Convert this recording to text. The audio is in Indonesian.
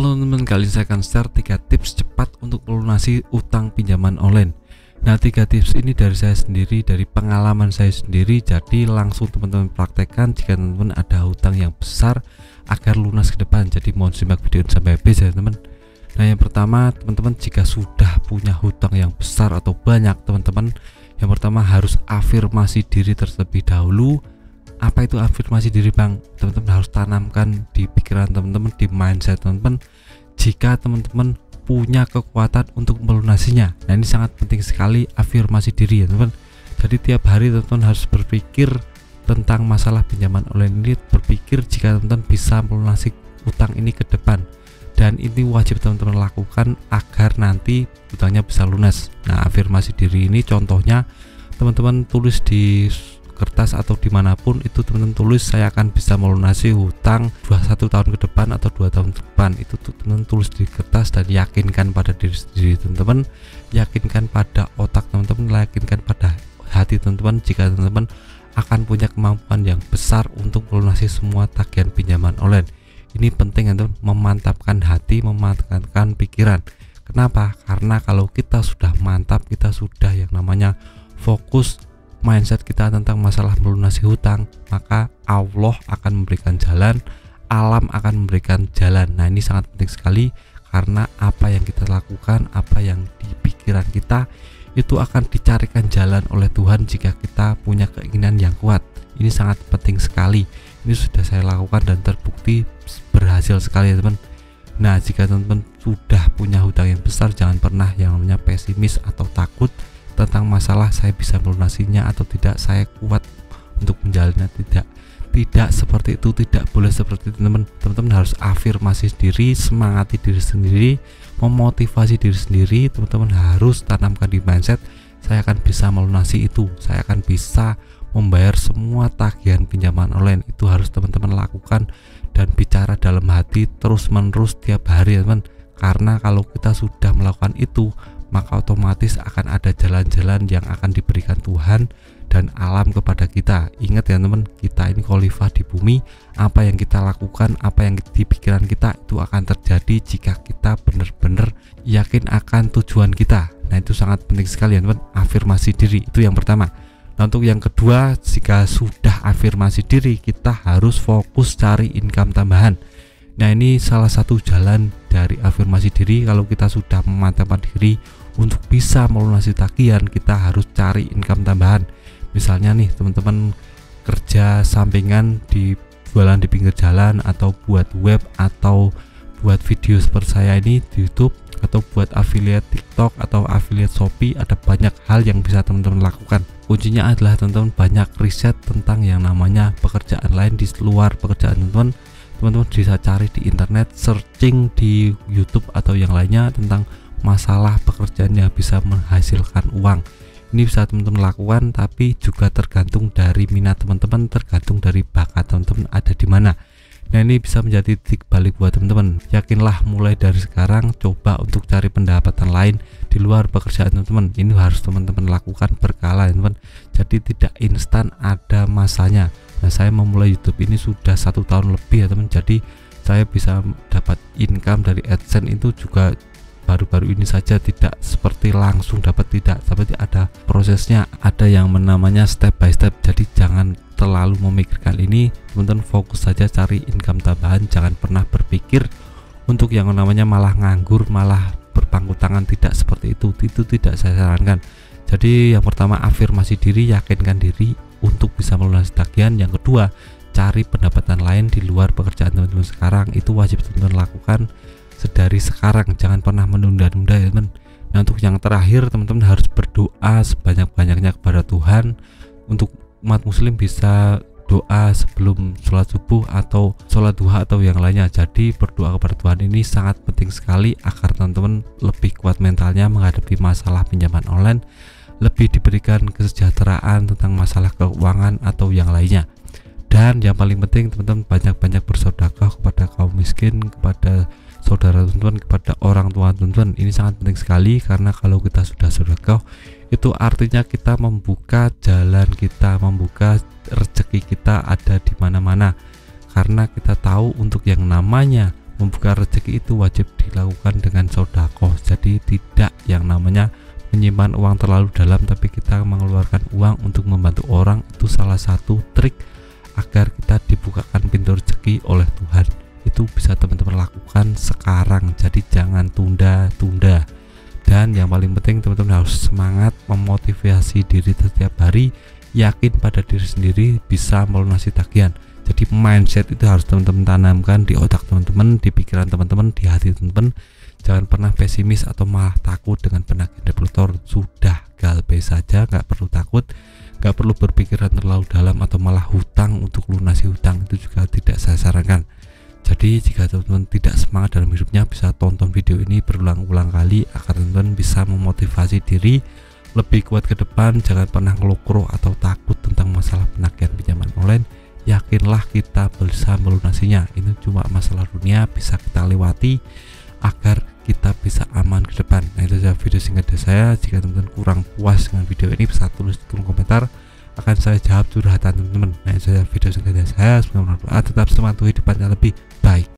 Halo teman-teman, kali ini saya akan share 3 tips cepat untuk melunasi utang pinjaman online. Nah, 3 tips ini dari saya sendiri, dari pengalaman saya sendiri, jadi langsung teman-teman praktekkan jika teman-teman ada hutang yang besar agar lunas ke depan. Jadi mohon simak video ini sampai habis ya teman-teman. Nah, yang pertama teman-teman, jika sudah punya hutang yang besar atau banyak teman-teman, yang pertama harus afirmasi diri terlebih dahulu. Apa itu afirmasi diri bang? Teman-teman harus tanamkan di pikiran teman-teman, di mindset teman-teman, jika teman-teman punya kekuatan untuk melunasinya. Nah, ini sangat penting sekali afirmasi diri ya teman-teman. Jadi tiap hari teman-teman harus berpikir tentang masalah pinjaman online ini, berpikir jika teman-teman bisa melunasi utang ini ke depan, dan ini wajib teman-teman lakukan agar nanti utangnya bisa lunas. Nah, afirmasi diri ini contohnya teman-teman tulis di kertas atau dimanapun itu, teman-teman tulis saya akan bisa melunasi hutang 21 tahun ke depan atau 2 tahun ke depan. Itu teman-teman tulis di kertas dan yakinkan pada diri sendiri teman-teman, yakinkan pada otak teman-teman, yakinkan pada hati teman-teman jika teman-teman akan punya kemampuan yang besar untuk melunasi semua tagihan pinjaman online. Ini penting teman-teman, memantapkan hati, memantapkan pikiran. Kenapa? Karena kalau kita sudah mantap, kita sudah yang namanya fokus mindset kita tentang masalah melunasi hutang, maka Allah akan memberikan jalan, alam akan memberikan jalan. Nah, ini sangat penting sekali karena apa yang kita lakukan, apa yang di pikiran kita itu akan dicarikan jalan oleh Tuhan jika kita punya keinginan yang kuat. Ini sangat penting sekali. Ini sudah saya lakukan dan terbukti berhasil sekali ya teman. Nah, jika teman-teman sudah punya hutang yang besar, jangan pernah yang namanya pesimis atau takut tentang masalah saya bisa melunasinya atau tidak, saya kuat untuk menjalannya. Tidak seperti itu, tidak boleh seperti itu teman-teman. Teman-teman harus afirmasi diri, semangati diri sendiri, memotivasi diri sendiri. Teman-teman harus tanamkan di mindset saya akan bisa melunasi itu, saya akan bisa membayar semua tagihan pinjaman online. Itu harus teman-teman lakukan dan bicara dalam hati terus menerus tiap hari teman. Karena kalau kita sudah melakukan itu, maka otomatis akan ada jalan-jalan yang akan diberikan Tuhan dan alam kepada kita. Ingat ya teman, kita ini khalifah di bumi. Apa yang kita lakukan, apa yang di pikiran kita itu akan terjadi jika kita benar-benar yakin akan tujuan kita. Nah, itu sangat penting sekali ya teman, afirmasi diri. Itu yang pertama. Nah, untuk yang kedua, jika sudah afirmasi diri, kita harus fokus cari income tambahan. Nah, ini salah satu jalan dari afirmasi diri. Kalau kita sudah memantapkan diri untuk bisa melunasi tagihan, kita harus cari income tambahan. Misalnya nih teman-teman kerja sampingan di jualan di pinggir jalan, atau buat web, atau buat video seperti saya ini di YouTube, atau buat affiliate TikTok atau affiliate Shopee. Ada banyak hal yang bisa teman-teman lakukan. Kuncinya adalah teman-teman banyak riset tentang yang namanya pekerjaan lain di luar pekerjaan teman-teman. Teman-teman bisa cari di internet, searching di YouTube atau yang lainnya tentang masalah pekerjaan yang bisa menghasilkan uang. Ini bisa teman-teman lakukan, tapi juga tergantung dari minat teman-teman, tergantung dari bakat teman-teman ada di mana. Nah, ini bisa menjadi titik balik buat teman-teman. Yakinlah mulai dari sekarang coba untuk cari pendapatan lain di luar pekerjaan teman-teman. Ini harus teman-teman lakukan berkala teman-teman. Jadi tidak instan, ada masanya. Nah, saya memulai YouTube ini sudah 1 tahun lebih ya teman. Jadi saya bisa dapat income dari AdSense itu juga baru-baru ini saja, tidak seperti langsung dapat, tidak, tapi ada prosesnya, ada yang namanya step by step. Jadi jangan terlalu memikirkan ini, teman-teman fokus saja cari income tambahan. Jangan pernah berpikir untuk yang namanya malah nganggur, malah berpangku tangan, tidak seperti itu tidak saya sarankan. Jadi yang pertama afirmasi diri, yakinkan diri untuk bisa melunasi tagihan. Yang kedua, cari pendapatan lain di luar pekerjaan teman-teman sekarang. Itu wajib teman-teman lakukan sedari sekarang, jangan pernah menunda-nunda ya teman. Nah, untuk yang terakhir, teman-teman harus berdoa sebanyak-banyaknya kepada Tuhan. Untuk umat muslim bisa doa sebelum sholat subuh atau sholat duha atau yang lainnya. Jadi berdoa kepada Tuhan ini sangat penting sekali agar teman-teman lebih kuat mentalnya menghadapi masalah pinjaman online, lebih diberikan kesejahteraan tentang masalah keuangan atau yang lainnya. Dan yang paling penting teman-teman banyak-banyak bersedekah kepada kaum miskin, kepada saudara teman-teman, kepada orang tua teman-teman. Ini sangat penting sekali karena kalau kita sudah sedekah, itu artinya kita membuka jalan kita, membuka rezeki kita ada di mana-mana. Karena kita tahu untuk yang namanya membuka rezeki itu wajib dilakukan dengan sedekah. Jadi tidak yang namanya menyimpan uang terlalu dalam, tapi kita mengeluarkan uang untuk membantu orang, itu salah satu trik agar kita dibukakan pintu rezeki oleh Tuhan. Itu bisa teman-teman lakukan sekarang, jadi jangan tunda-tunda. Dan yang paling penting teman-teman harus semangat memotivasi diri setiap hari, yakin pada diri sendiri bisa melunasi tagihan. Jadi mindset itu harus teman-teman tanamkan di otak teman-teman, di pikiran teman-teman, di hati teman-teman. Jangan pernah pesimis atau malah takut dengan penagih debitur. Sudah galbay saja, nggak perlu takut, nggak perlu berpikiran terlalu dalam atau malah hutang untuk lunasi hutang, itu juga tidak saya sarankan. Jadi jika teman-teman tidak semangat dalam hidupnya, bisa tonton video ini berulang-ulang kali agar teman-teman bisa memotivasi diri lebih kuat ke depan. Jangan pernah ngelokro atau takut tentang masalah penagihan pinjaman online. Yakinlah kita bisa melunasinya. Ini cuma masalah dunia, bisa kita lewati agar kita bisa aman ke depan. Nah, itu saja video singkat dari saya. Jika teman-teman kurang puas dengan video ini, bisa tulis di kolom komentar, akan saya jawab curhatan teman-teman. Nah, itu saja video singkat dari saya. Semoga bermanfaat. Tetap semangat, hidupnya lebih baik.